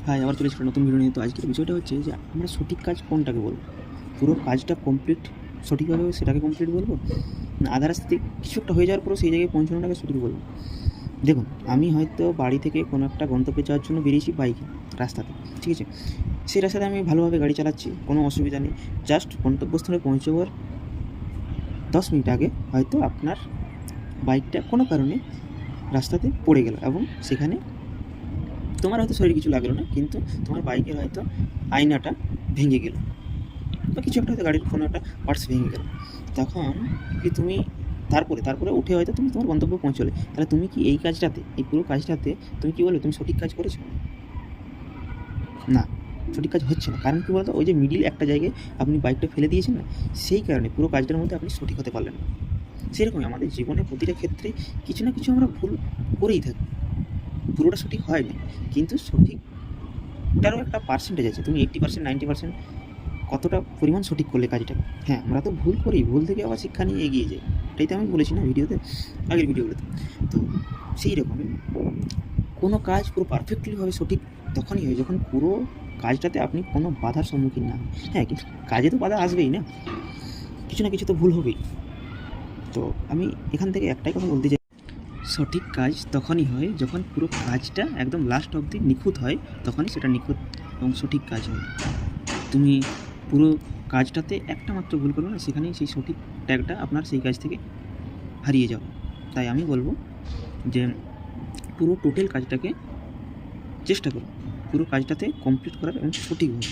হ্যাঁ, আবার চলে এসেছে নতুন ভিডিও নিয়ে। তো আজকের বিষয়টা হচ্ছে যে আমরা সঠিক কাজ কোনটাকে বলবো? পুরো কাজটা কমপ্লিট সঠিকভাবে হবে সেটাকে কমপ্লিট বলবো? না আধা রাস্তাতে কিছু একটা হয়ে যাওয়ার পরেও সেই জায়গায় পৌঁছানোটাকে সঠিক বলবো? দেখুন, আমি হয়তো বাড়ি থেকে কোনো একটা গন্তব্যে যাওয়ার জন্য বেরিয়েছি বাইকে, রাস্তাতে, ঠিক আছে? সেই রাস্তাতে আমি ভালোভাবে গাড়ি চালাচ্ছি, কোনো অসুবিধা নেই। জাস্ট গন্তব্যস্থলে পৌঁছাবার 10 মিনিট আগে হয়তো আপনার বাইকটা কোনো কারণে রাস্তাতে পড়ে গেল এবং সেখানে তোমার হয়তো শরীরে কিছু লাগলো না, কিন্তু তোমার বাইকের হয়তো আয়নাটা ভেঙে গেল বা কিছু একটা হয়তো গাড়ির কোনো একটা পার্টস ভেঙে গেল। তখন কি তুমি তারপরে উঠে হয়তো তুমি তোমার গন্তব্যে পৌঁছলে, তাহলে তুমি কি এই কাজটাতে, এই পুরো কাজটাতে তুমি কি বলবে তুমি সঠিক কাজ করেছো? না, সঠিক কাজ হচ্ছে না। কারণ কী বলতো, ওই যে মিডিল একটা জায়গায় আপনি বাইকটা ফেলে দিয়েছেন না, সেই কারণে পুরো কাজটার মধ্যে আপনি সঠিক হতে পারলেন না। সেরকমই আমাদের জীবনে প্রতিটা ক্ষেত্রে কিছু না কিছু আমরা ভুল করেই থাকি, পুরোটা সঠিক হয় না, কিন্তু সঠিকটারও একটা পার্সেন্টেজ আছে। তুমি 80%, 90% কতটা পরিমাণ সঠিক করলে কাজটা। হ্যাঁ, আমরা তো ভুল করি, ভুল থেকে আবার শিক্ষা নিয়ে এগিয়ে যাই। এটাই তো আমি বলেছি না ভিডিওতে, আগের ভিডিওগুলোতে। তো সেই রকমই কোনো কাজ পুরো পারফেক্টলিভাবে সঠিক তখনই হয় যখন পুরো কাজটাতে আপনি কোনো বাধার সম্মুখীন না হন। হ্যাঁ, কিন্তু কাজে তো বাধা আসবেই না, কিছু না কিছু তো ভুল হবেই। তো আমি এখান থেকে একটাই কথা বলতে চাই, সঠিক কাজ তখনই হয় যখন পুরো কাজটা একদম লাস্ট অবধি নিখুঁত হয়, তখনই সেটা নিখুঁত এবং সঠিক কাজ হয়। তুমি পুরো কাজটাতে একটা মাত্র ভুল করবে না, সেখানেই সেই সঠিক ট্যাগটা আপনার সেই কাজ থেকে হারিয়ে যাবে। তাই আমি বলবো যে পুরো টোটাল কাজটাকে চেষ্টা করুন পুরো কাজটাতে কমপ্লিট করার এবং সঠিকভাবে।